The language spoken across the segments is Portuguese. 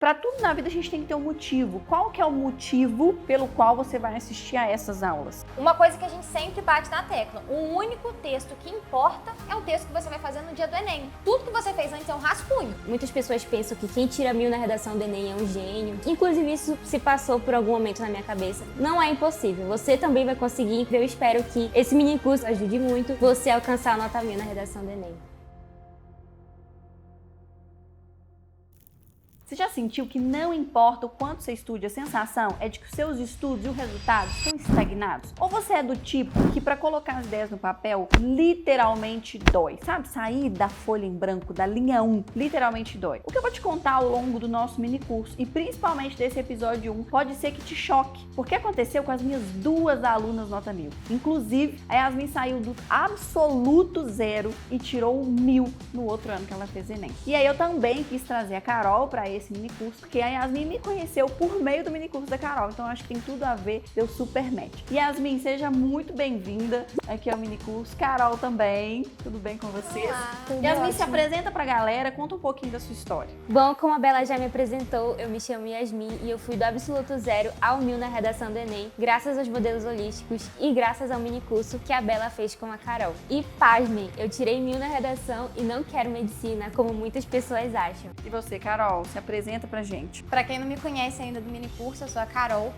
Para tudo na vida a gente tem que ter um motivo. Qual que é o motivo pelo qual você vai assistir a essas aulas? Uma coisa que a gente sempre bate na tecla, o único texto que importa é o texto que você vai fazer no dia do Enem. Tudo que você fez antes é um rascunho. Muitas pessoas pensam que quem tira 1000 na redação do Enem é um gênio. Inclusive isso se passou por algum momento na minha cabeça. Não é impossível, você também vai conseguir. Eu espero que esse mini curso ajude muito você a alcançar a nota 1000 na redação do Enem. Você já sentiu que não importa o quanto você estude, a sensação é de que os seus estudos e o resultado estão estagnados? Ou você é do tipo que para colocar as ideias no papel literalmente dói? Sabe, sair da folha em branco, da linha 1, literalmente dói. O que eu vou te contar ao longo do nosso mini curso e principalmente desse episódio 1 pode ser que te choque, porque aconteceu com as minhas 2 alunas nota 1000. Inclusive, a Yasmin saiu do absoluto zero e tirou 1000 no outro ano que ela fez Enem. E aí eu também quis trazer a Carol para esse mini curso, porque a Yasmin me conheceu por meio do mini curso da Carol, então acho que tem tudo a ver, deu super match. Yasmin, seja muito bem-vinda aqui ao mini curso. Carol também, tudo bem com vocês? Olá, Yasmin, se apresenta pra galera, conta um pouquinho da sua história. Bom, como a Bela já me apresentou, eu me chamo Yasmin e eu fui do absoluto zero ao 1000 na redação do Enem, graças aos modelos holísticos e graças ao mini curso que a Bela fez com a Carol. E pasmem, eu tirei 1000 na redação e não quero medicina, como muitas pessoas acham. E você, Carol, se apresenta pra gente. Pra quem não me conhece ainda do mini curso, eu sou a Carol,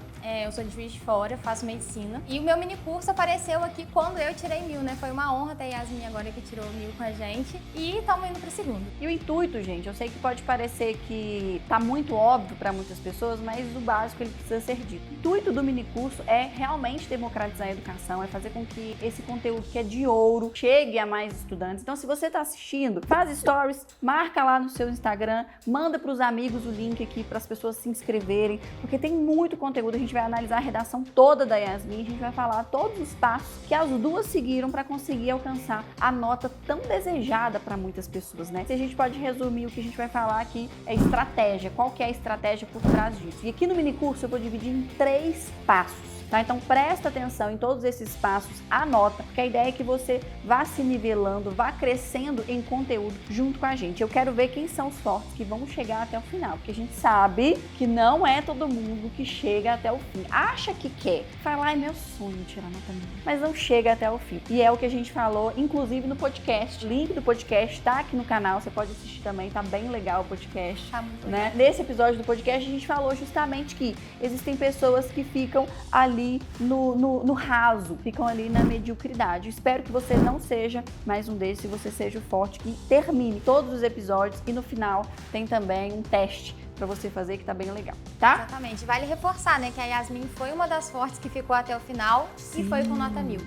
eu sou de Juiz de Fora, faço medicina. E o meu mini curso apareceu aqui quando eu tirei 1000, né? Foi uma honra ter a Yasmin agora que tirou 1000 com a gente. E estamos indo pro segundo. E o intuito, gente, eu sei que pode parecer que tá muito óbvio para muitas pessoas, mas o básico ele precisa ser dito. O intuito do mini curso é realmente democratizar a educação, é fazer com que esse conteúdo que é de ouro chegue a mais estudantes. Então, se você tá assistindo, faz stories, marca lá no seu Instagram, manda pros amigos o link aqui para as pessoas se inscreverem, porque tem muito conteúdo. A gente vai analisar a redação toda da Yasmin, a gente vai falar todos os passos que as duas seguiram para conseguir alcançar a nota tão desejada para muitas pessoas, né? Se a gente pode resumir, o que a gente vai falar aqui é estratégia. Qual que é a estratégia por trás disso? E aqui no mini curso eu vou dividir em 3 passos. Tá? Então presta atenção em todos esses passos, anota, porque a ideia é que você vá se nivelando, vá crescendo em conteúdo junto com a gente. Eu quero ver quem são os fortes que vão chegar até o final, porque a gente sabe que não é todo mundo que chega até o fim. Acha que quer, fala, é meu sonho tirar nota 1000, mas não chega até o fim. E é o que a gente falou, inclusive no podcast. O link do podcast tá aqui no canal, você pode assistir também, tá bem legal o podcast. Tá muito né? legal. Nesse episódio do podcast a gente falou justamente que existem pessoas que ficam ali no raso, ficam ali na mediocridade. Espero que você não seja mais um desses, você seja o forte que termine todos os episódios e no final tem também um teste para você fazer que tá bem legal, tá? Exatamente. Vale reforçar, né, que a Yasmin foi uma das fortes que ficou até o final e foi com nota 1000.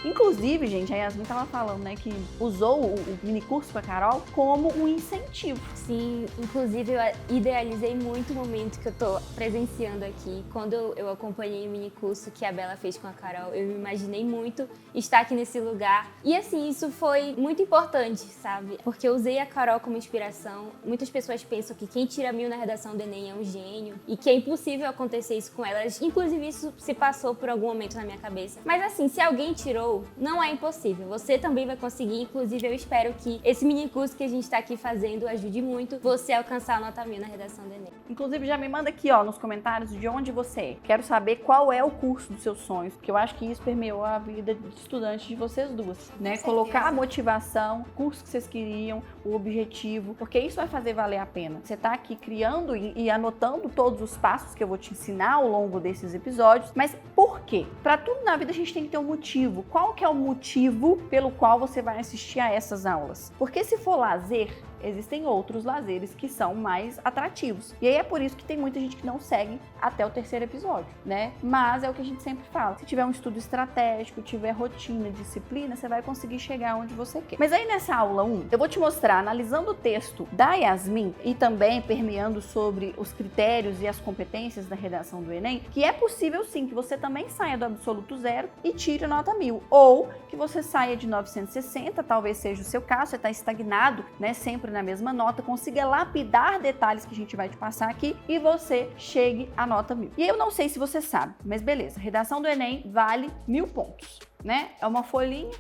Inclusive, gente, a Yasmin tava falando, né, que usou o mini curso com a Carol como um incentivo. Sim, inclusive eu idealizei muito o momento que eu tô presenciando aqui. Quando eu acompanhei o mini curso que a Bela fez com a Carol, eu me imaginei muito estar aqui nesse lugar. E assim, isso foi muito importante, sabe? Porque eu usei a Carol como inspiração. Muitas pessoas pensam que quem tira 1000 na redação do Enem é um gênio e que é impossível acontecer isso com elas. Inclusive isso se passou por algum momento na minha cabeça. Mas assim, se alguém tirou, não é impossível. Você também vai conseguir. Inclusive eu espero que esse mini curso que a gente tá aqui fazendo ajude muito você a alcançar a nota 1000 na redação do Enem. Inclusive, já me manda aqui, ó, nos comentários de onde você é. Quero saber qual é o curso dos seus sonhos, porque eu acho que isso permeou a vida de estudante de vocês duas, né? Colocar a motivação, o curso que vocês queriam, o objetivo, porque isso vai fazer valer a pena. Você tá aqui criando e anotando todos os passos que eu vou te ensinar ao longo desses episódios, mas por quê? Para tudo na vida a gente tem que ter um motivo. Qual que é o motivo pelo qual você vai assistir a essas aulas? Porque se for lazer, existem outros lazeres que são mais atrativos. E aí é por isso que tem muita gente que não segue até o 3º episódio, né? Mas é o que a gente sempre fala. Se tiver um estudo estratégico, tiver rotina, disciplina, você vai conseguir chegar onde você quer. Mas aí nessa aula 1, eu vou te mostrar, analisando o texto da Yasmin e também permeando sobre os critérios e as competências da redação do Enem, que é possível sim que você também saia do absoluto zero e tire nota 1000. Ou que você saia de 960, talvez seja o seu caso, você está estagnado, né? Sempre na mesma nota, consiga lapidar detalhes que a gente vai te passar aqui e você chegue à nota 1000. E eu não sei se você sabe, mas beleza, redação do Enem vale 1000 pontos, né? É uma folhinha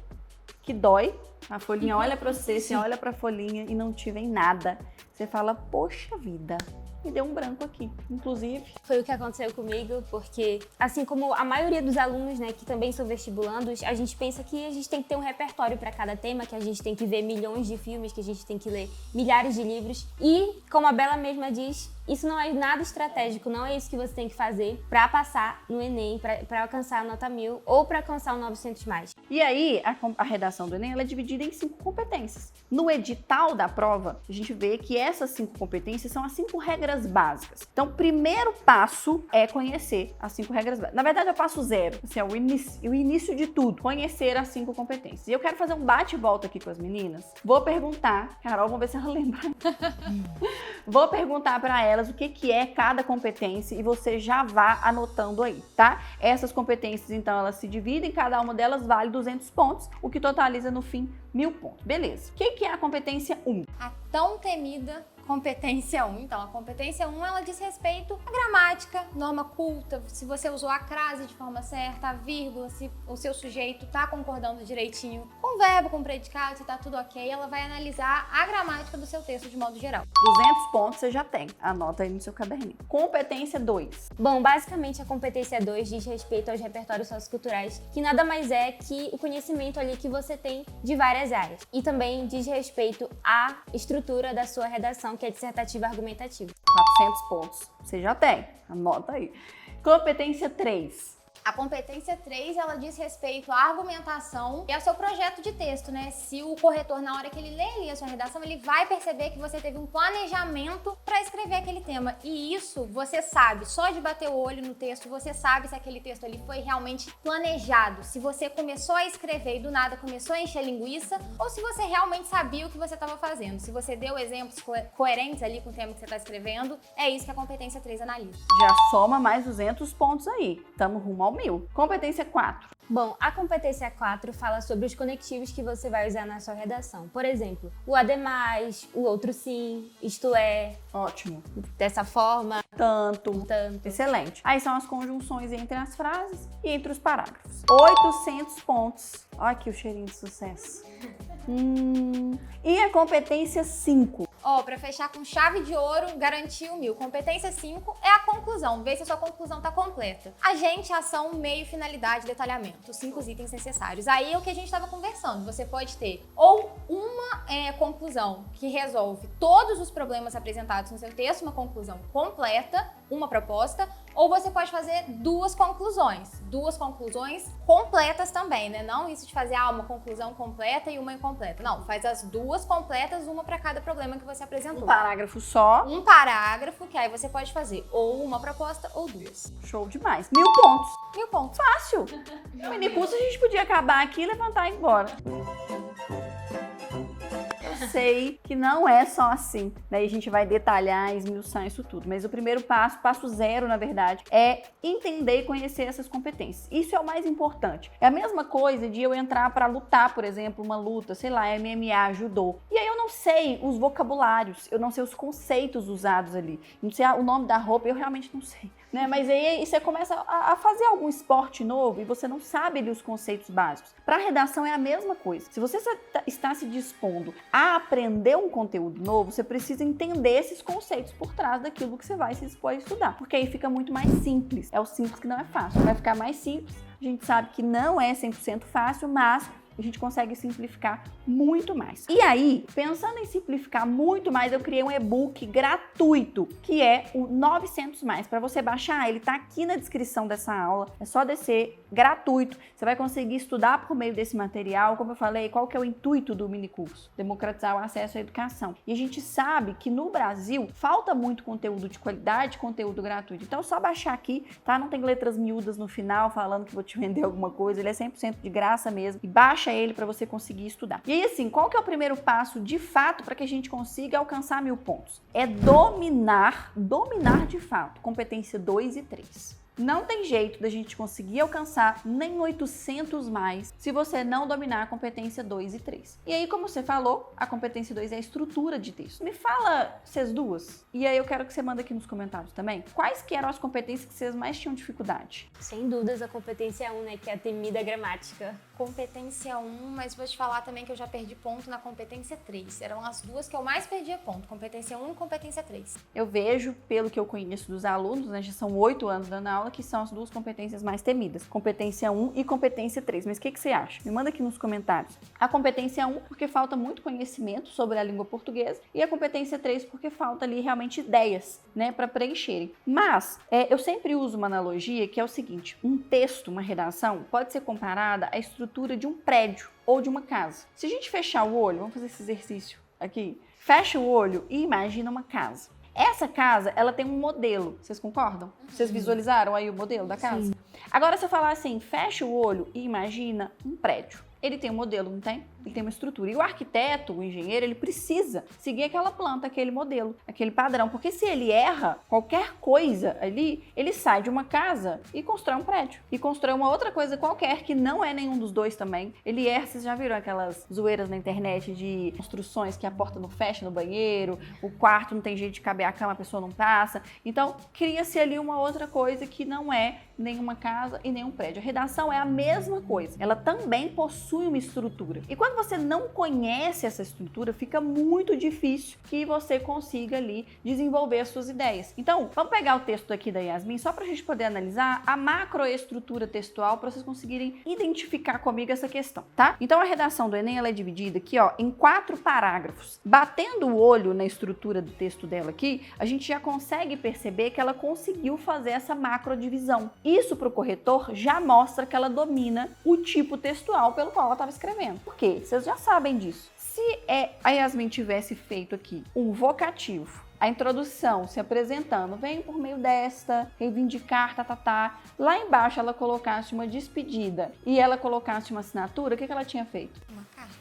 que dói, a folhinha olha pra você olha pra folhinha e não te vem nada. Você fala, poxa vida, me deu um branco aqui. Inclusive, Foi o que aconteceu comigo, porque assim como a maioria dos alunos, né, que também são vestibulandos, a gente pensa que a gente tem que ter um repertório para cada tema, que a gente tem que ver milhões de filmes, que a gente tem que ler milhares de livros. E, como a Bela mesma diz, isso não é nada estratégico, não é isso que você tem que fazer para passar no Enem, para alcançar a nota 1000 ou para alcançar o 900+. e aí a redação do Enem ela é dividida em 5 competências. No edital da prova, a gente vê que essas 5 competências são as 5 regras básicas. Então, o primeiro passo é conhecer as 5 regras básicas. Na verdade, é o passo 0, assim, é o início de tudo, conhecer as 5 competências. E eu quero fazer um bate-volta aqui com as meninas. Vou perguntar, Carol, vamos ver se ela lembra. Vou perguntar para elas o que é cada competência e você já vá anotando aí, tá? Essas competências, então, elas se dividem, cada uma delas vale 200 pontos, o que totaliza no fim 1000 pontos. Beleza. O que é a competência 1? A tão temida competência 1. Então, a competência 1, ela diz respeito à gramática, norma culta, se você usou a crase de forma certa, a vírgula, se o seu sujeito tá concordando direitinho com o verbo, com o predicado, se tá tudo ok, ela vai analisar a gramática do seu texto de modo geral. 200 pontos você já tem. Anota aí no seu caderninho. Competência 2. Bom, basicamente a competência 2 diz respeito aos repertórios socioculturais, que nada mais é que o conhecimento ali que você tem de várias áreas. E também diz respeito à estrutura da sua redação, que é dissertativa argumentativa. 400 pontos você já tem. Anota aí. Competência 3. A competência 3, ela diz respeito à argumentação e ao seu projeto de texto, né? Se o corretor, na hora que ele lê ali a sua redação, ele vai perceber que você teve um planejamento para escrever aquele tema. E isso você sabe, só de bater o olho no texto, você sabe se aquele texto ali foi realmente planejado. Se você começou a escrever e do nada começou a encher linguiça, ou se você realmente sabia o que você estava fazendo. Se você deu exemplos coerentes ali com o tema que você está escrevendo, é isso que a competência 3 analisa. Já soma mais 200 pontos aí. Estamos rumo ao 1000. Competência 4. Bom, a competência 4 fala sobre os conectivos que você vai usar na sua redação. Por exemplo, o ademais, o outro sim, isto é, Ótimo. dessa forma, Tanto. tanto. Excelente. Aí são as conjunções entre as frases e entre os parágrafos. 800 pontos. Olha aqui o cheirinho de sucesso. E a competência 5. Ó, pra fechar com chave de ouro, garantir o 1000. Competência 5 é a conclusão, ver se a sua conclusão tá completa. Agente, ação, meio, finalidade, detalhamento. Os 5 itens necessários. Aí é o que a gente estava conversando. Você pode ter ou uma conclusão que resolve todos os problemas apresentados no seu texto, uma conclusão completa, uma proposta, ou você pode fazer duas conclusões completas também, né? Não isso de fazer uma conclusão completa e uma incompleta. Não, faz as duas completas, uma para cada problema que você apresentou. Um parágrafo só. Um parágrafo, que aí você pode fazer ou uma proposta ou duas. Show demais. 1000 pontos. 1000 pontos. Fácil. No minicurso a gente podia acabar aqui, levantar e ir embora. Eu sei que não é só assim, daí a gente vai detalhar, esmiuçar isso tudo, mas o primeiro passo, passo 0, na verdade, é entender e conhecer essas competências. Isso é o mais importante. É a mesma coisa de eu entrar para lutar, por exemplo, uma luta, sei lá, MMA, judô. E aí eu não sei os vocabulários, eu não sei os conceitos usados ali, não sei o nome da roupa, eu realmente não sei. Né? Mas aí você começa a fazer algum esporte novo e você não sabe ali os conceitos básicos. Para redação é a mesma coisa. Se você está se dispondo a aprender um conteúdo novo, você precisa entender esses conceitos por trás daquilo que você vai se dispor a estudar. Porque aí fica muito mais simples. É o simples que não é fácil. Vai ficar mais simples. A gente sabe que não é 100% fácil, mas a gente consegue simplificar muito mais. E aí, pensando em simplificar muito mais, eu criei um e-book gratuito, que é o 900+. Para você baixar, ele tá aqui na descrição dessa aula. É só descer, gratuito. Você vai conseguir estudar por meio desse material. Como eu falei, qual que é o intuito do minicurso? Democratizar o acesso à educação. E a gente sabe que no Brasil falta muito conteúdo de qualidade, conteúdo gratuito. Então é só baixar aqui, tá? Não tem letras miúdas no final falando que vou te vender alguma coisa. Ele é 100% de graça mesmo. E baixa ele para você conseguir estudar. E aí, assim, qual que é o primeiro passo de fato para que a gente consiga alcançar 1000 pontos? É dominar de fato, competência 2 e 3. Não tem jeito da gente conseguir alcançar nem 800+ se você não dominar a competência 2 e 3. E aí, como você falou, a competência 2 é a estrutura de texto. Me fala vocês duas, e aí eu quero que você manda aqui nos comentários também, quais que eram as competências que vocês mais tinham dificuldade? Sem dúvidas a competência 1, né, que é a temida gramática. competência 1, mas vou te falar também que eu já perdi ponto na competência 3. Eram as duas que eu mais perdia ponto, competência 1 e competência 3. Eu vejo, pelo que eu conheço dos alunos, né, já são 8 anos dando aula, que são as duas competências mais temidas, competência 1 e competência 3. Mas o que você acha? Me manda aqui nos comentários. A competência 1, porque falta muito conhecimento sobre a língua portuguesa, e a competência 3, porque falta ali realmente ideias, né, para preencherem. Mas eu sempre uso uma analogia que é o seguinte: um texto, uma redação, pode ser comparada à estrutura de um prédio ou de uma casa. Se a gente fechar o olho, vamos fazer esse exercício aqui. Fecha o olho e imagina uma casa. Essa casa, ela tem um modelo. Vocês concordam? Vocês visualizaram aí o modelo da casa? Sim. Agora, se eu falar assim, fecha o olho e imagina um prédio. Ele tem um modelo, não tem? Ele tem uma estrutura. E o arquiteto, o engenheiro, ele precisa seguir aquela planta, aquele modelo, aquele padrão. Porque se ele erra qualquer coisa ali, ele sai de uma casa e constrói um prédio. E constrói uma outra coisa qualquer, que não é nenhum dos dois também. Ele erra, vocês já viram aquelas zoeiras na internet de construções que a porta não fecha no banheiro, o quarto não tem jeito de caber a cama, a pessoa não passa. Então, cria-se ali uma outra coisa que não é nenhuma casa e nenhum prédio. A redação é a mesma coisa. Ela também possui uma estrutura. E quando você não conhece essa estrutura, fica muito difícil que você consiga ali desenvolver as suas ideias. Então, vamos pegar o texto aqui da Yasmin, só para a gente poder analisar a macroestrutura textual, para vocês conseguirem identificar comigo essa questão, tá? Então, a redação do Enem, ela é dividida aqui, ó, em 4 parágrafos. Batendo o olho na estrutura do texto dela aqui, a gente já consegue perceber que ela conseguiu fazer essa macrodivisão. Isso para o corretor já mostra que ela domina o tipo textual pelo qual ela estava escrevendo. Por quê? Vocês já sabem disso. Se a Yasmin tivesse feito aqui um vocativo, a introdução se apresentando, venho por meio desta, reivindicar, lá embaixo ela colocasse uma despedida e ela colocasse uma assinatura, o que ela tinha feito?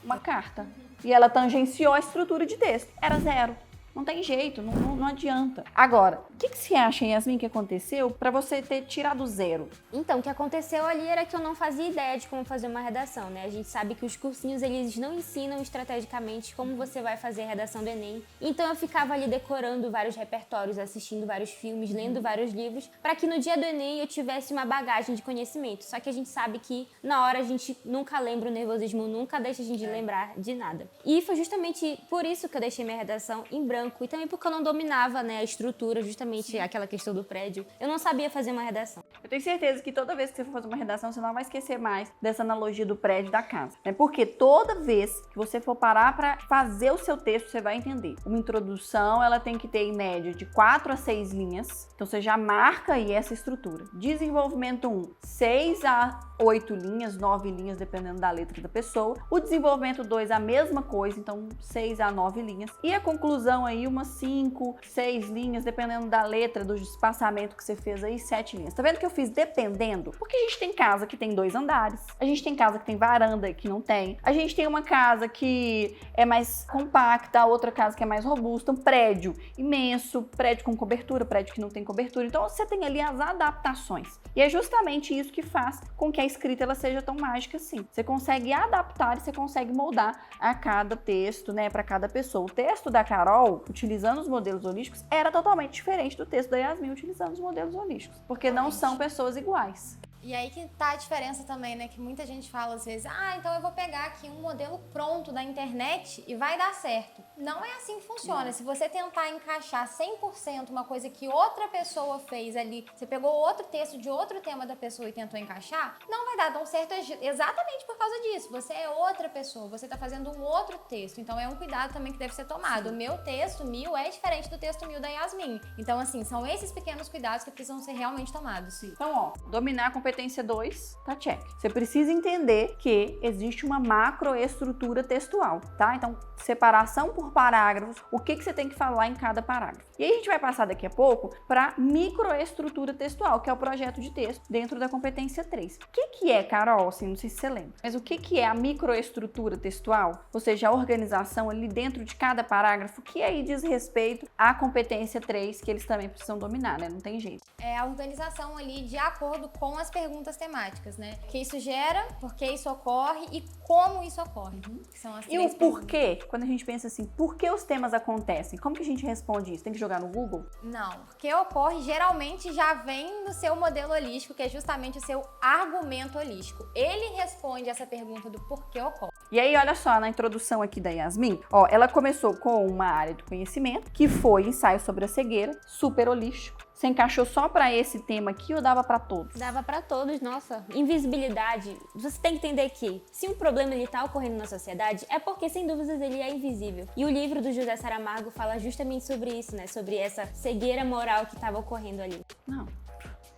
Uma carta. E ela tangenciou a estrutura de texto. Era 0. Não tem jeito, não adianta. Agora, o que você acha, Yasmin, que aconteceu para você ter tirado 0? Então, o que aconteceu ali era que eu não fazia ideia de como fazer uma redação, né? A gente sabe que os cursinhos, eles não ensinam estrategicamente como você vai fazer a redação do Enem. Então, eu ficava ali decorando vários repertórios, assistindo vários filmes, lendo vários livros, para que no dia do Enem eu tivesse uma bagagem de conhecimento. Só que a gente sabe que na hora a gente nunca lembra, o nervosismo nunca deixa a gente lembrar de nada. E foi justamente por isso que eu deixei minha redação em branco. E também porque eu não dominava, né, a estrutura, justamente aquela questão do prédio. Eu não sabia fazer uma redação. Eu tenho certeza que toda vez que você for fazer uma redação, você não vai esquecer mais dessa analogia do prédio e da casa. Né? Porque toda vez que você for parar para fazer o seu texto, você vai entender. Uma introdução, ela tem que ter em média de 4 a 6 linhas. Então você já marca aí essa estrutura. Desenvolvimento 1, 6 a 8 linhas, 9 linhas, dependendo da letra da pessoa. O desenvolvimento 2, a mesma coisa, então 6 a 9 linhas. E a conclusão aí, umas 5, 6 linhas, dependendo da letra, do espaçamento que você fez aí, 7 linhas. Tá vendo que eu fiz dependendo? Porque a gente tem casa que tem 2 andares, a gente tem casa que tem varanda e que não tem, a gente tem uma casa que é mais compacta, a outra casa que é mais robusta, um prédio imenso, prédio com cobertura, prédio que não tem cobertura. Então você tem ali as adaptações. E é justamente isso que faz com que a escrita ela seja tão mágica assim. Você consegue adaptar e você consegue moldar a cada texto, né, para cada pessoa. O texto da Carol, utilizando os modelos holísticos, era totalmente diferente do texto da Yasmin utilizando os modelos holísticos, porque não são pessoas iguais. E aí que tá a diferença também, né? Que muita gente fala às vezes, então eu vou pegar aqui um modelo pronto da internet e vai dar certo. Não é assim que funciona. Não. Se você tentar encaixar 100% uma coisa que outra pessoa fez ali, você pegou outro texto de outro tema da pessoa e tentou encaixar, não vai dar tão certo exatamente por causa disso. Você é outra pessoa, você tá fazendo um outro texto. Então é um cuidado também que deve ser tomado. Sim. O meu texto, 1000, é diferente do texto 1000 da Yasmin. Então, assim, são esses pequenos cuidados que precisam ser realmente tomados. Sim. Então, dominar a competência 2, tá check. Você precisa entender que existe uma macroestrutura textual, tá? Então, separação por parágrafos, o que você tem que falar em cada parágrafo. E aí a gente vai passar daqui a pouco para microestrutura textual, que é o projeto de texto dentro da competência 3. O que é, Carol? Assim, não sei se você lembra, mas o que é a microestrutura textual? Ou seja, a organização ali dentro de cada parágrafo, que aí diz respeito à competência 3, que eles também precisam dominar, né? Não tem jeito. É a organização ali de acordo com as perguntas perguntas temáticas, né? O que isso gera, por que isso ocorre e como isso ocorre. Que são as E três o porquê? Quando a gente pensa assim, por que os temas acontecem? Como que a gente responde isso? Tem que jogar no Google? Não, porque ocorre geralmente já vem no seu modelo holístico, que é justamente o seu argumento holístico. Ele responde essa pergunta do porquê ocorre. E aí, olha só, na introdução aqui da Yasmin, ó, ela começou com uma área do conhecimento, que foi ensaio sobre a cegueira, super holístico. Você encaixou só pra esse tema aqui ou dava pra todos? Dava pra todos, nossa. Invisibilidade. Você tem que entender que se um problema ele tá ocorrendo na sociedade, é porque sem dúvidas ele é invisível. E o livro do José Saramago fala justamente sobre isso, né? Sobre essa cegueira moral que estava ocorrendo ali. Não.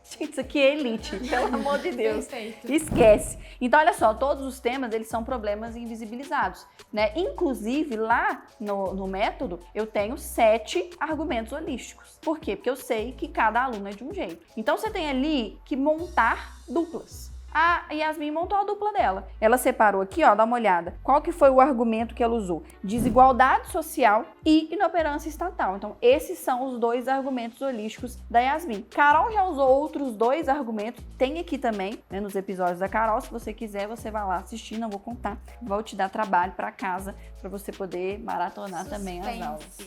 Gente, isso aqui é elite, pelo amor de Deus. Perfeito. Esquece. Então, olha só, todos os temas, eles são problemas invisibilizados, né? Inclusive, lá no método, eu tenho 7 argumentos holísticos. Por quê? Porque eu sei que cada aluno é de um jeito. Então, você tem ali que montar duplas. A Yasmin montou a dupla dela. Ela separou aqui, ó, dá uma olhada. Qual que foi o argumento que ela usou? Desigualdade social e inoperância estatal. Então, esses são os 2 argumentos holísticos da Yasmin. Carol já usou outros 2 argumentos. Tem aqui também, né, nos episódios da Carol. Se você quiser, você vai lá assistir. Não vou contar. Vou te dar trabalho para casa para você poder maratonar também as aulas.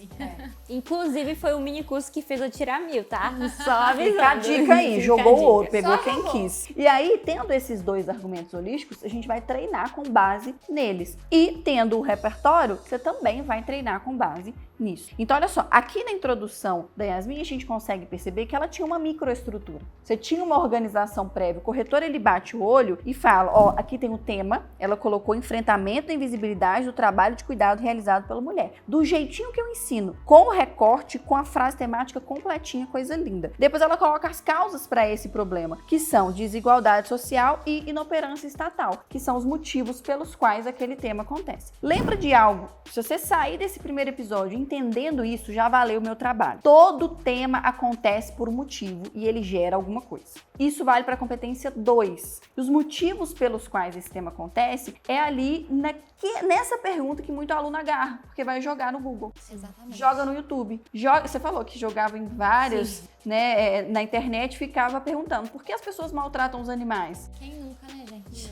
Inclusive, foi o mini curso que fez eu tirar 1000, tá? Só avisando. Fica a dica aí, Fica jogou a o dica. ouro, pegou Só quem jogou. quis. E aí, tendo esses 2 argumentos holísticos, a gente vai treinar com base neles. E tendo o repertório, você também vai treinar com base nisso. Então, olha só, aqui na introdução da Yasmin, a gente consegue perceber que ela tinha uma microestrutura. Você tinha uma organização prévia. O corretor, ele bate o olho e fala, ó, aqui tem o tema, ela colocou enfrentamento da invisibilidade do trabalho de cuidado realizado pela mulher. Do jeitinho que eu ensino, com o recorte, com a frase temática completinha, coisa linda. Depois ela coloca as causas para esse problema, que são desigualdade social e inoperância estatal, que são os motivos pelos quais aquele tema acontece. Lembra de algo? Se você sair desse primeiro episódio entendendo isso, já valeu o meu trabalho. Todo tema acontece por um motivo e ele gera alguma coisa. Isso vale para a competência 2. Os motivos pelos quais esse tema acontece é ali nessa pergunta que muito aluno agarra, porque vai jogar no Google. Exatamente. Joga no YouTube. Você falou que jogava em vários, né, na internet, ficava perguntando por que as pessoas maltratam os animais. Quem nunca, né, gente?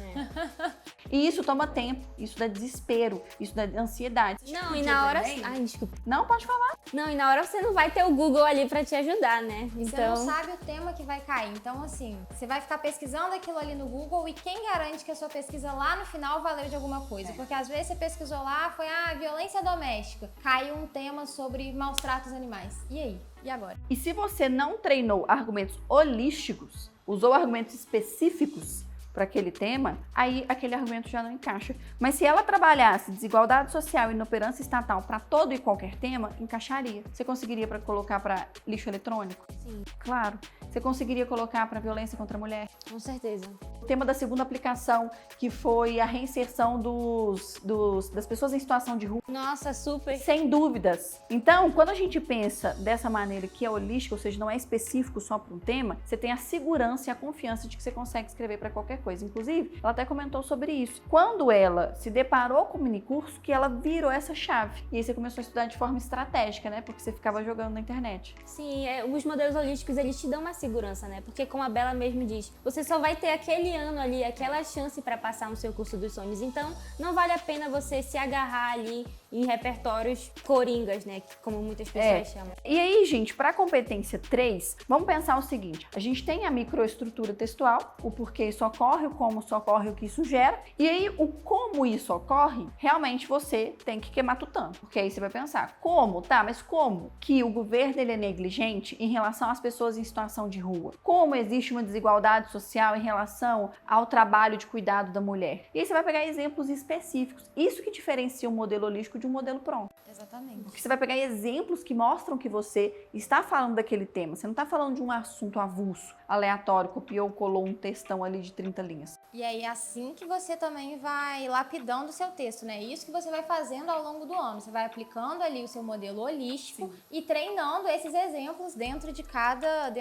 E isso toma tempo, isso dá desespero, isso dá ansiedade. Não, e na hora... Ai, desculpa. Não, pode falar. Não, e na hora você não vai ter o Google ali pra te ajudar, né? Você não sabe o tema que vai cair. Então, assim, você vai ficar pesquisando aquilo ali no Google e quem garante que a sua pesquisa lá no final valeu de alguma coisa? Porque às vezes você pesquisou lá, foi violência doméstica. Caiu um tema sobre maus tratos animais. E aí? E agora? E se você não treinou argumentos holísticos, usou argumentos específicos para aquele tema, aí aquele argumento já não encaixa. Mas se ela trabalhasse desigualdade social e inoperância estatal para todo e qualquer tema, encaixaria. Você conseguiria para colocar para lixo eletrônico? Sim, Claro. Você conseguiria colocar para violência contra a mulher? com certeza. O tema da segunda aplicação, que foi a reinserção das pessoas em situação de rua. Nossa, super. Sem dúvidas. Então, quando a gente pensa dessa maneira que é holística, ou seja, não é específico só para um tema, você tem a segurança e a confiança de que você consegue escrever para qualquer coisa. Inclusive, ela até comentou sobre isso. Quando ela se deparou com o minicurso, que ela virou essa chave. E aí você começou a estudar de forma estratégica, né? Porque você ficava jogando na internet. Sim, os modelos holísticos, eles te dão uma segurança, né? Porque como a Bela mesmo diz, você só vai ter aquele ano ali, aquela chance para passar no seu curso dos sonhos. Então, não vale a pena você se agarrar ali em repertórios coringas, né? Como muitas pessoas chamam. E aí, gente, para a competência 3, vamos pensar o seguinte. A gente tem a microestrutura textual, o porquê isso ocorre, o como isso ocorre, o que isso gera. E aí, o como isso ocorre, realmente você tem que queimar tutano. Porque aí você vai pensar, como? Tá, mas como que o governo ele é negligente em relação às pessoas em situação de rua? Como existe uma desigualdade social em relação ao trabalho de cuidado da mulher? E aí você vai pegar exemplos específicos. Isso que diferencia um modelo holístico de um modelo pronto. Exatamente. Porque você vai pegar exemplos que mostram que você está falando daquele tema. Você não está falando de um assunto avulso, aleatório, copiou, colou um textão ali de 30 linhas. E aí é assim que você também vai lapidando o seu texto, né? Isso que você vai fazendo ao longo do ano. Você vai aplicando ali o seu modelo holístico e treinando esses exemplos dentro de cada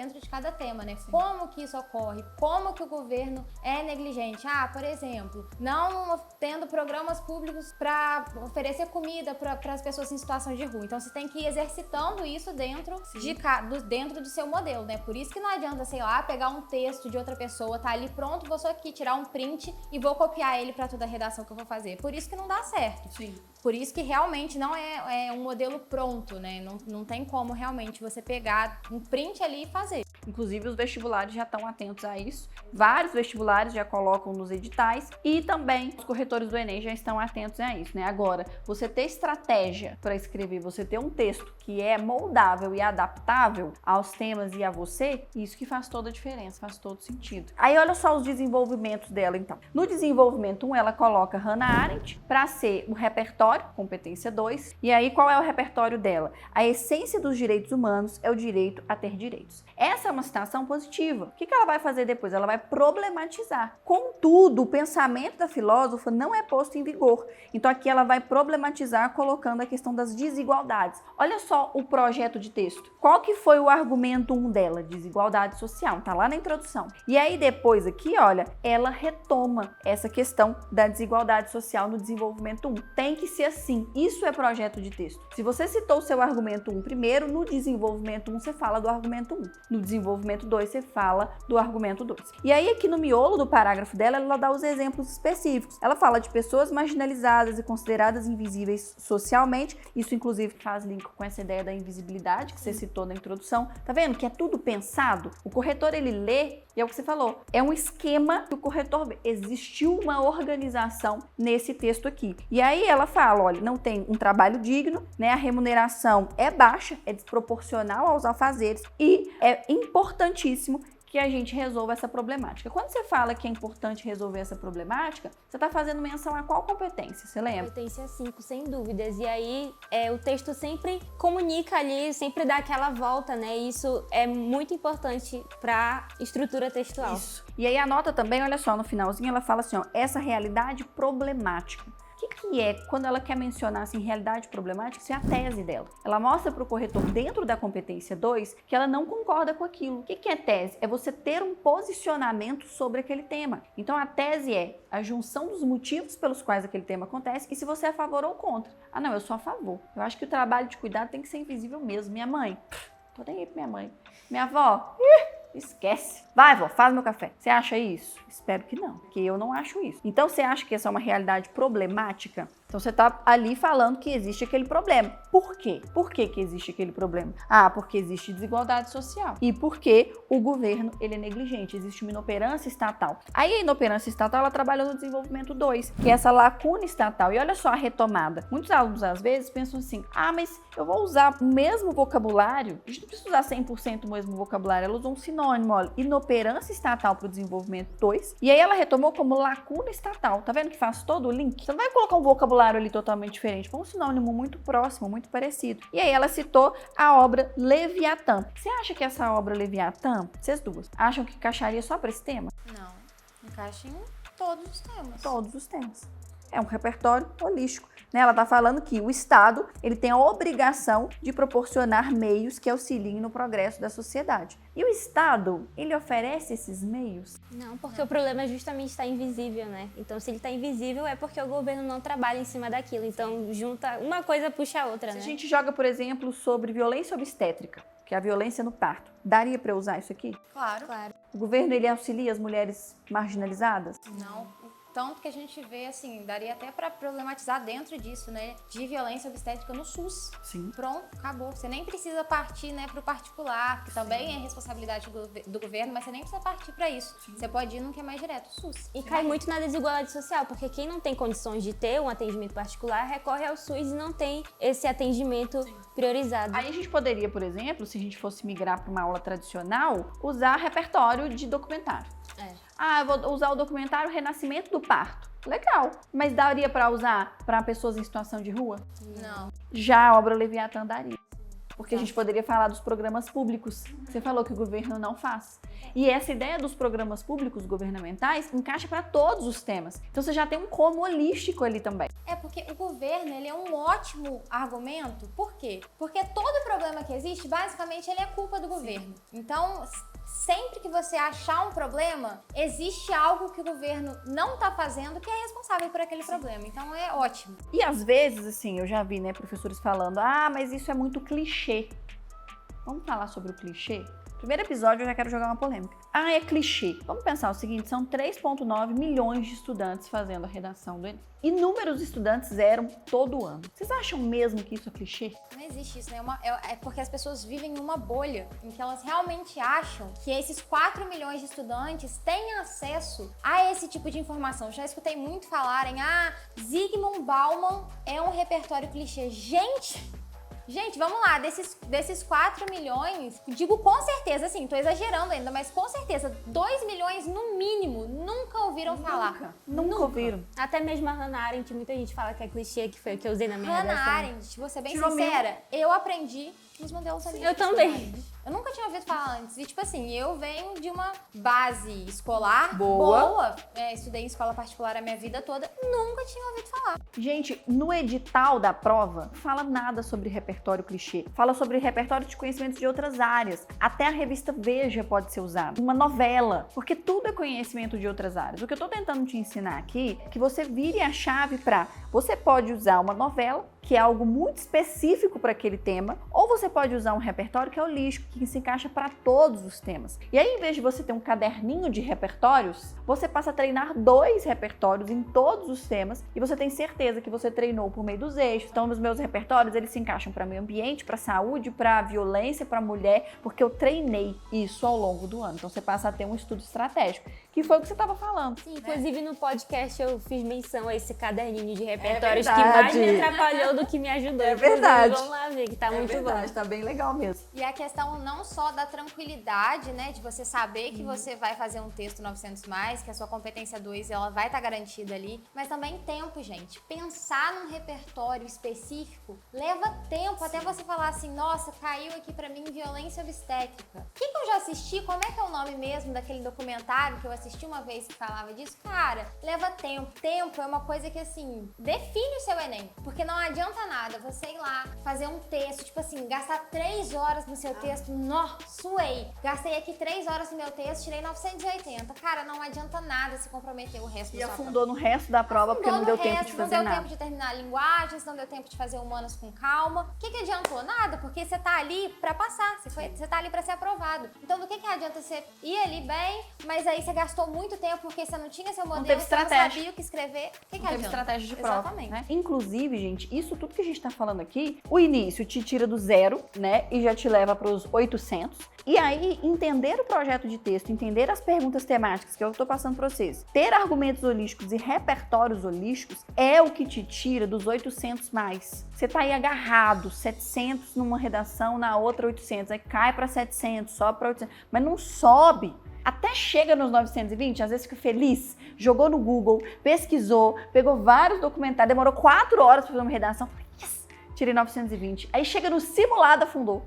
tema, né? Sim. Como que isso ocorre? Como que o governo é negligente? Por exemplo, não tendo programas públicos para oferecer comida comida para as pessoas em situação de rua. Então você tem que ir exercitando isso dentro dentro do seu modelo, né? Por isso que não adianta, sei lá, pegar um texto de outra pessoa, tá ali pronto, vou só aqui tirar um print e vou copiar ele para toda a redação que eu vou fazer. Por isso que não dá certo. Sim. Por isso que realmente não é um modelo pronto, né? Não tem como realmente você pegar um print ali e fazer. Inclusive, os vestibulares já estão atentos a isso. Vários vestibulares já colocam nos editais e também os corretores do Enem já estão atentos a isso, né? Agora, você ter estratégia para escrever, você ter um texto que é moldável e adaptável aos temas e a você, isso que faz toda a diferença, faz todo sentido. Aí, olha só os desenvolvimentos dela, então. No desenvolvimento 1, ela coloca Hannah Arendt para ser o repertório, competência 2. E aí, qual é o repertório dela? A essência dos direitos humanos é o direito a ter direitos. Essa é uma citação positiva. O que ela vai fazer depois? Ela vai problematizar. Contudo, o pensamento da filósofa não é posto em vigor. Então aqui ela vai problematizar colocando a questão das desigualdades. Olha só o projeto de texto. Qual que foi o argumento 1 dela? Desigualdade social. Tá lá na introdução. E aí depois aqui, olha, ela retoma essa questão da desigualdade social no desenvolvimento 1. Tem que ser assim. Isso é projeto de texto. Se você citou o seu argumento 1 primeiro, no desenvolvimento 1 você fala do argumento 1. No desenvolvimento 2, você fala do argumento 2. E aí, aqui no miolo do parágrafo dela, ela dá os exemplos específicos. Ela fala de pessoas marginalizadas e consideradas invisíveis socialmente. Isso, inclusive, faz link com essa ideia da invisibilidade que você citou na introdução. Tá vendo que é tudo pensado? O corretor, ele lê, e é o que você falou, é um esquema que o corretor vê. Existiu uma organização nesse texto aqui. E aí, ela fala, olha, não tem um trabalho digno, né? A remuneração é baixa, é desproporcional aos afazeres e é importantíssimo que a gente resolva essa problemática. Quando você fala que é importante resolver essa problemática, você está fazendo menção a qual competência? Você lembra? Competência 5, sem dúvidas. E aí, o texto sempre comunica ali, sempre dá aquela volta, né? E isso é muito importante para estrutura textual. Isso. E aí, anota também, olha só, no finalzinho, ela fala assim, ó, essa realidade problemática. O que é, quando ela quer mencionar assim, realidade problemática, isso é a tese dela. Ela mostra para o corretor, dentro da competência 2, que ela não concorda com aquilo. O que é tese? É você ter um posicionamento sobre aquele tema. Então, a tese é a junção dos motivos pelos quais aquele tema acontece e se você é a favor ou contra. Ah, não, eu sou a favor. Eu acho que o trabalho de cuidado tem que ser invisível mesmo. Minha mãe, tô nem aí pra minha mãe. Minha avó, esquece. Vai, vó, faz meu café. Você acha isso? Espero que não, porque eu não acho isso. Então, você acha que essa é uma realidade problemática? Então, você está ali falando que existe aquele problema. Por quê? Por que existe aquele problema? Ah, porque existe desigualdade social. E porque o governo, ele é negligente. Existe uma inoperância estatal. Aí, a inoperância estatal, ela trabalha no desenvolvimento 2, que é essa lacuna estatal. E olha só a retomada. Muitos alunos, às vezes, pensam assim, ah, mas eu vou usar o mesmo vocabulário? A gente não precisa usar 100% o mesmo vocabulário. Ela usou um sinônimo, olha, inoperância estatal para o desenvolvimento 2. E aí, ela retomou como lacuna estatal. Tá vendo que faz todo o link? Você não vai colocar um vocabulário ali totalmente diferente, foi um sinônimo muito próximo, muito parecido. E aí ela citou a obra Leviatã. Você acha que essa obra Leviatã, vocês duas, acham que encaixaria só para esse tema? Não, encaixa em todos os temas. Todos os temas. É um repertório holístico. Né? Ela está falando que o Estado ele tem a obrigação de proporcionar meios que auxiliem no progresso da sociedade. E o Estado, ele oferece esses meios? Não, porque o problema é justamente estar invisível, né? Então, se ele está invisível, é porque o governo não trabalha em cima daquilo. Então, junta uma coisa, puxa a outra, né? Se a gente joga, por exemplo, sobre violência obstétrica, que é a violência no parto, daria para usar isso aqui? Claro. O governo, ele auxilia as mulheres marginalizadas? Não. Tanto que a gente vê, assim, daria até para problematizar dentro disso, né? De violência obstétrica no SUS. Sim. Pronto, acabou. Você nem precisa partir, né, para o particular, que também é responsabilidade do governo, mas você nem precisa partir para isso. Sim. Você pode ir no que é mais direto, SUS. E cai muito na desigualdade social, porque quem não tem condições de ter um atendimento particular recorre ao SUS e não tem esse atendimento priorizado. Aí a gente poderia, por exemplo, se a gente fosse migrar para uma aula tradicional, usar repertório de documentário. Ah, eu vou usar o documentário Renascimento do Parto. Legal, mas daria para usar para pessoas em situação de rua? Não. Já a obra Leviatã daria. Porque a gente poderia falar dos programas públicos. Você falou que o governo não faz. E essa ideia dos programas públicos governamentais encaixa para todos os temas. Então você já tem um como holístico ali também. É porque o governo, ele é um ótimo argumento. Por quê? Porque todo problema que existe, basicamente, ele é culpa do governo. Então, sempre que você achar um problema, existe algo que o governo não tá fazendo que é responsável por aquele problema. Então é ótimo. E às vezes, assim, eu já vi, né, professores falando, mas isso é muito clichê. Vamos falar sobre o clichê? Primeiro episódio eu já quero jogar uma polêmica. É clichê. Vamos pensar o seguinte, são 3,9 milhões de estudantes fazendo a redação do Enem. Inúmeros estudantes zeram todo ano. Vocês acham mesmo que isso é clichê? Não existe isso, né? É porque as pessoas vivem em uma bolha em que elas realmente acham que esses 4 milhões de estudantes têm acesso a esse tipo de informação. Já escutei muito falarem, Zygmunt Bauman é um repertório clichê. Gente, vamos lá, desses 4 milhões, digo com certeza, assim, tô exagerando ainda, mas com certeza, 2 milhões no mínimo nunca ouviram falar. Nunca ouviram. Até mesmo a Hannah Arendt, muita gente fala que é clichê, que foi o que eu usei na minha redação. Hannah Arendt, vou ser bem sincera, eu aprendi nos modelos ali. Eu também. Eu nunca tinha ouvido falar antes. E, tipo assim, eu venho de uma base escolar boa. Estudei em escola particular a minha vida toda. Nunca tinha ouvido falar. Gente, no edital da prova, não fala nada sobre repertório clichê. Fala sobre repertório de conhecimentos de outras áreas. Até a revista Veja pode ser usada. Uma novela. Porque tudo é conhecimento de outras áreas. O que eu tô tentando te ensinar aqui é que você vire a chave para... Você pode usar uma novela, que é algo muito específico para aquele tema, ou você pode usar um repertório que é holístico, que se encaixa para todos os temas. E aí, em vez de você ter um caderninho de repertórios, você passa a treinar 2 repertórios em todos os temas e você tem certeza que você treinou por meio dos eixos. Então, nos meus repertórios, eles se encaixam para meio ambiente, para saúde, para violência, para mulher, porque eu treinei isso ao longo do ano. Então, você passa a ter um estudo estratégico, que foi o que você estava falando. Sim, inclusive no podcast eu fiz menção a esse caderninho de repertórios que mais me atrapalhou do que me ajudou. É verdade. Vamos lá ver, que tá muito verdade, bom. tá bem legal mesmo. E a questão não só da tranquilidade, né, de você saber que você vai fazer um texto 900 mais, que a sua competência 2 ela vai estar garantida ali, mas também tempo, gente. Pensar num repertório específico leva tempo até você falar assim, nossa, caiu aqui pra mim violência obstétrica. O que eu já assisti? Como é que é o nome mesmo daquele documentário que eu assisti uma vez que falava disso? Cara, leva tempo. Tempo é uma coisa que, assim, define o seu Enem. Porque não adianta nada você ir lá, fazer um texto, tipo assim, gastar 3 horas no seu texto. Suei. Gastei aqui 3 horas no meu texto, tirei 980. Cara, não adianta nada se comprometer o resto da sua prova. E afundou no resto da prova porque não deu tempo de fazer nada. Não deu tempo de terminar linguagens, não deu tempo de fazer humanas com calma. O que adiantou? Nada, porque você tá ali pra passar, você tá ali pra ser aprovado. Então, do que adianta você ir ali bem, mas aí você gastou muito tempo porque você não tinha seu modelo, você não sabia o que escrever. O que adianta? Teve estratégia de prova. Exatamente. Né? Inclusive, gente, isso tudo que a gente tá falando aqui, o início te tira do 0, né, e já te leva pros 800. E aí, entender o projeto de texto, entender as perguntas temáticas que eu tô passando pra vocês, ter argumentos holísticos e repertórios holísticos é o que te tira dos 800 mais. Você tá aí agarrado, 700 numa redação, na outra 800, aí cai pra 700, sobe pra 800, mas não sobe. Até chega nos 920, às vezes fica feliz, jogou no Google, pesquisou, pegou vários documentários, demorou 4 horas pra fazer uma redação, yes, tirei 920. Aí chega no simulado, afundou.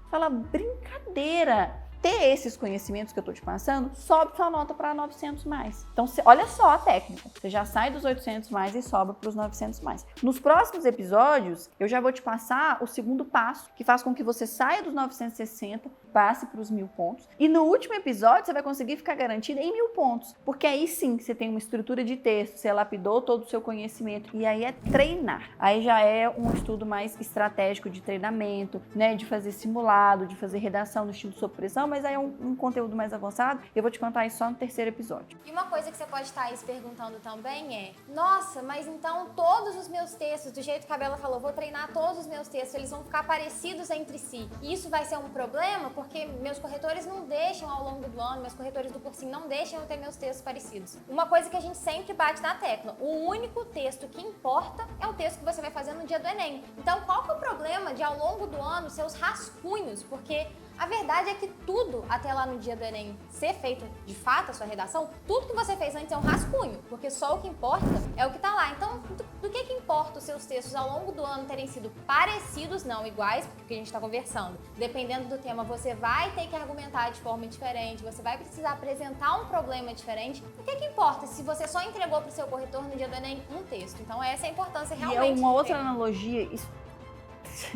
Fala, brincadeira. Ter esses conhecimentos que eu tô te passando, sobe sua nota para 900 mais. Então, olha só a técnica. Você já sai dos 800 mais e sobe para os 900 mais. Nos próximos episódios, eu já vou te passar o segundo passo, que faz com que você saia dos 960, passe para os 1000 pontos. E no último episódio, você vai conseguir ficar garantida em 1000 pontos. Porque aí sim, você tem uma estrutura de texto, você lapidou todo o seu conhecimento. E aí é treinar. Aí já é um estudo mais estratégico de treinamento, né? De fazer simulado, de fazer redação no estilo sob pressão, mas aí é um conteúdo mais avançado. Eu vou te contar isso só no 3º episódio. E uma coisa que você pode estar aí se perguntando também é, nossa, mas então todos os meus textos, do jeito que a Bela falou, vou treinar todos os meus textos, eles vão ficar parecidos entre si. E isso vai ser um problema porque meus corretores não deixam ao longo do ano, meus corretores do cursinho não deixam eu ter meus textos parecidos. Uma coisa que a gente sempre bate na tecla, o único texto que importa é o texto que você vai fazer no dia do Enem. Então qual que é o problema de ao longo do ano seus rascunhos? Porque a verdade é que tudo, até lá no dia do Enem ser feito de fato a sua redação, tudo que você fez antes é um rascunho, porque só o que importa é o que tá lá. Então, do que importa os seus textos ao longo do ano terem sido parecidos, não iguais, porque a gente tá conversando. Dependendo do tema, você vai ter que argumentar de forma diferente, você vai precisar apresentar um problema diferente. O que importa se você só entregou pro seu corretor no dia do Enem um texto? Então, essa é a importância realmente. E é uma outra analogia,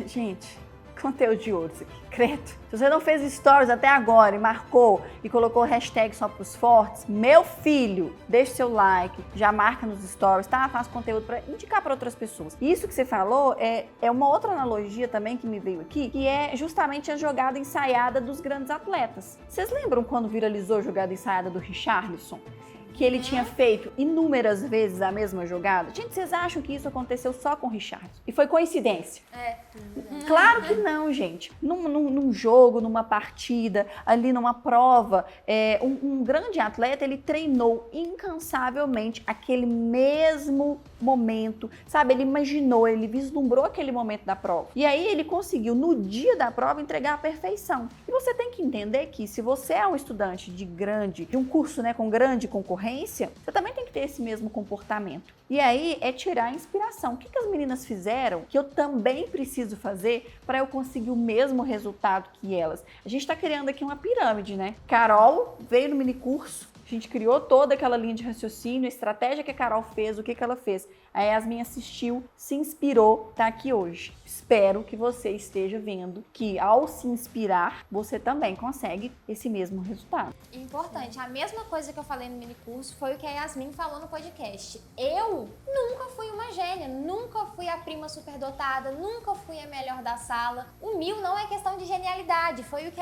gente... conteúdo de ouro isso aqui, credo. Se você não fez stories até agora e marcou e colocou hashtag só pros fortes, meu filho, deixa seu like, já marca nos stories, tá? Faz conteúdo para indicar para outras pessoas. Isso que você falou é uma outra analogia também que me veio aqui, que é justamente a jogada ensaiada dos grandes atletas. Vocês lembram quando viralizou a jogada ensaiada do Richarlison? Que ele tinha feito inúmeras vezes a mesma jogada. Gente, vocês acham que isso aconteceu só com o Richarlison? E foi coincidência? Claro que não, gente. Num jogo, numa partida, ali numa prova, um grande atleta, ele treinou incansavelmente aquele mesmo momento, sabe? Ele imaginou, ele vislumbrou aquele momento da prova. E aí ele conseguiu, no dia da prova, entregar a perfeição. E você tem que entender que se você é um estudante de um curso, né, com grande concorrência, você também tem que ter esse mesmo comportamento. E aí é tirar a inspiração. O que as meninas fizeram que eu também preciso fazer para eu conseguir o mesmo resultado que elas? A gente está criando aqui uma pirâmide, né? Carol veio no minicurso, a gente criou toda aquela linha de raciocínio, a estratégia que a Carol fez, o que ela fez. A Yasmin assistiu, se inspirou, tá aqui hoje. Espero que você esteja vendo que ao se inspirar, você também consegue esse mesmo resultado. Importante, a mesma coisa que eu falei no minicurso foi o que a Yasmin falou no podcast. Eu nunca fui uma gênia, nunca fui a prima superdotada, nunca fui a melhor da sala. O 1000 não é questão de genialidade, foi o que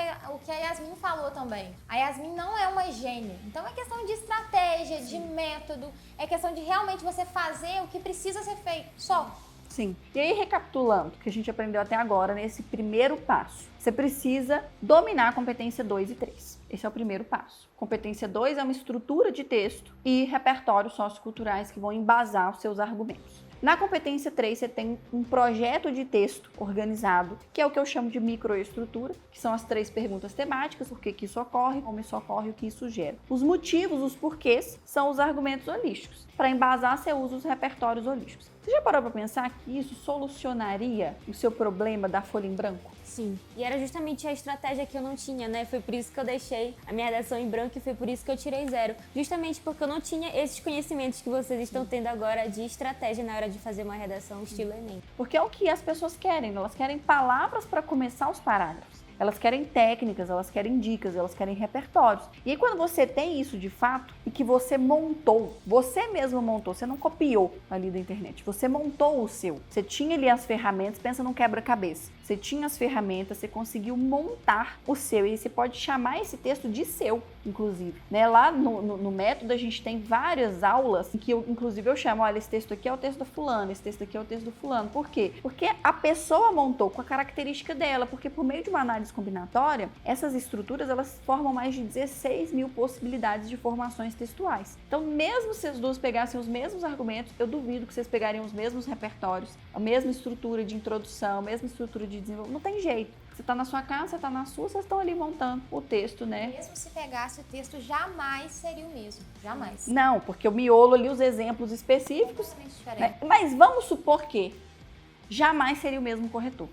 a Yasmin falou também. A Yasmin não é uma gênia, então é questão de estratégia, de método, é questão de realmente você fazer o que precisa ser feito, só. Sim. E aí, recapitulando o que a gente aprendeu até agora nesse primeiro passo, você precisa dominar a competência 2 e 3. Esse é o primeiro passo. Competência 2 é uma estrutura de texto e repertórios socioculturais que vão embasar os seus argumentos. Na competência 3, você tem um projeto de texto organizado, que é o que eu chamo de microestrutura, que são as 3 perguntas temáticas, por que isso ocorre, como isso ocorre e o que isso gera. Os motivos, os porquês, são os argumentos holísticos. Para embasar, você usa os repertórios holísticos. Você já parou para pensar que isso solucionaria o seu problema da folha em branco? Sim, e era justamente a estratégia que eu não tinha, né? Foi por isso que eu deixei a minha redação em branco e foi por isso que eu tirei 0. Justamente porque eu não tinha esses conhecimentos que vocês estão tendo agora de estratégia na hora de fazer uma redação estilo Enem. Porque é o que as pessoas querem, elas querem palavras para começar os parágrafos. Elas querem técnicas, elas querem dicas, elas querem repertórios. E aí quando você tem isso de fato e que você montou, você mesmo montou, você não copiou ali da internet, você montou o seu. Você tinha ali as ferramentas, pensa num quebra-cabeça. Você tinha as ferramentas, você conseguiu montar o seu e você pode chamar esse texto de seu, inclusive. Né? Lá no método a gente tem várias aulas em que inclusive eu chamo, olha, esse texto aqui é o texto do fulano, esse texto aqui é o texto do fulano. Por quê? Porque a pessoa montou com a característica dela, porque por meio de uma análise combinatória, essas estruturas elas formam mais de 16 mil possibilidades de formações textuais. Então, mesmo se as duas pegassem os mesmos argumentos, eu duvido que vocês pegariam os mesmos repertórios, a mesma estrutura de introdução, a mesma estrutura de desenvolvimento. Não tem jeito. Você está na sua casa, você está na sua, vocês estão ali montando o texto, né? Mesmo se pegasse o texto, jamais seria o mesmo. Jamais. Não, porque eu miolo ali os exemplos específicos. Né? Mas vamos supor que jamais seria o mesmo corretor.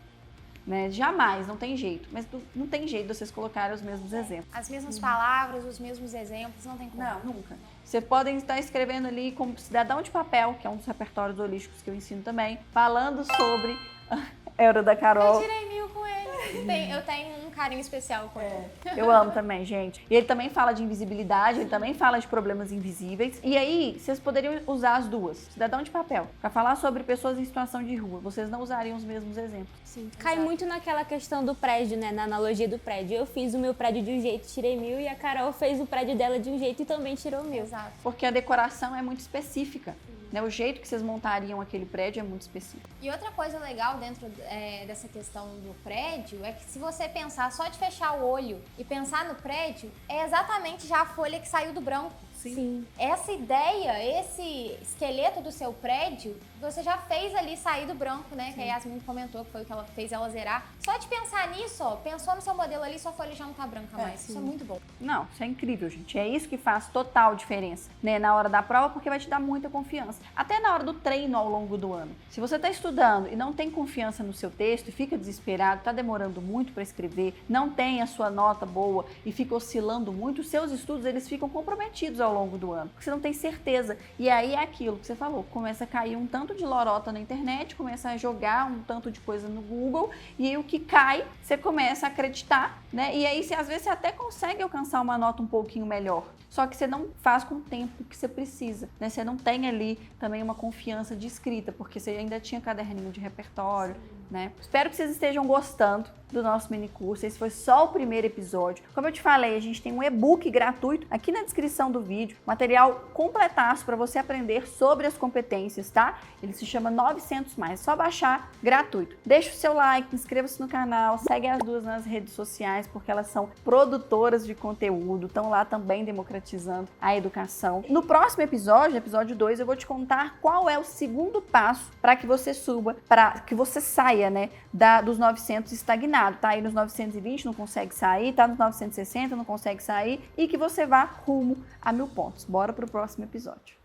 Né? Jamais, não tem jeito. Mas não tem jeito de vocês colocarem os mesmos exemplos. As mesmas palavras, os mesmos exemplos, não tem como. Não, nunca. Vocês podem estar escrevendo ali como cidadão de papel, que é um dos repertórios holísticos que eu ensino também, falando sobre a Era da Carol. Eu tirei 1000 com ele. Eu tenho um carinho especial com ele. Eu amo também, gente. E ele também fala de invisibilidade, ele também fala de problemas invisíveis. E aí, vocês poderiam usar as duas, cidadão de papel, para falar sobre pessoas em situação de rua. Vocês não usariam os mesmos exemplos. Sim. Cai muito naquela questão do prédio, né? Na analogia do prédio. Eu fiz o meu prédio de um jeito, tirei 1000, e a Carol fez o prédio dela de um jeito e também tirou 1000. Exato. Porque a decoração é muito específica. Né? O jeito que vocês montariam aquele prédio é muito específico. E outra coisa legal dentro dessa questão do prédio é que se você pensar só de fechar o olho e pensar no prédio, é exatamente já a folha que saiu do branco. Sim. Essa ideia, esse esqueleto do seu prédio, você já fez ali sair do branco, né? Sim. Que a Yasmin comentou que foi o que ela fez ela zerar. Só de pensar nisso, ó, pensou no seu modelo ali, sua folha já não tá branca mais. Sim. Isso é muito bom. Não, isso é incrível, gente. É isso que faz total diferença, né? Na hora da prova, porque vai te dar muita confiança. Até na hora do treino ao longo do ano. Se você tá estudando e não tem confiança no seu texto e fica desesperado, tá demorando muito para escrever, não tem a sua nota boa e fica oscilando muito, os seus estudos eles ficam comprometidos ao ao longo do ano, porque você não tem certeza. E aí é aquilo que você falou, começa a cair um tanto de lorota na internet, começa a jogar um tanto de coisa no Google, e aí o que cai, você começa a acreditar, né? E aí às vezes você até consegue alcançar uma nota um pouquinho melhor. Só que você não faz com o tempo que você precisa, né? Você não tem ali também uma confiança de escrita, porque você ainda tinha caderninho de repertório, né? Espero que vocês estejam gostando do nosso mini curso. Esse foi só o primeiro episódio. Como eu te falei, a gente tem um e-book gratuito aqui na descrição do vídeo, material completaço para você aprender sobre as competências, tá? Ele se chama 900+, é só baixar, gratuito. Deixa o seu like, inscreva-se no canal, segue as duas nas redes sociais, porque elas são produtoras de conteúdo, estão lá também democratizando a educação. No próximo episódio, episódio 2, eu vou te contar qual é o segundo passo para que você suba, para que você saia, né, dos 900 estagnado. Tá aí nos 920, não consegue sair, tá nos 960, não consegue sair, e que você vá rumo a 1000 pontos. Bora pro próximo episódio.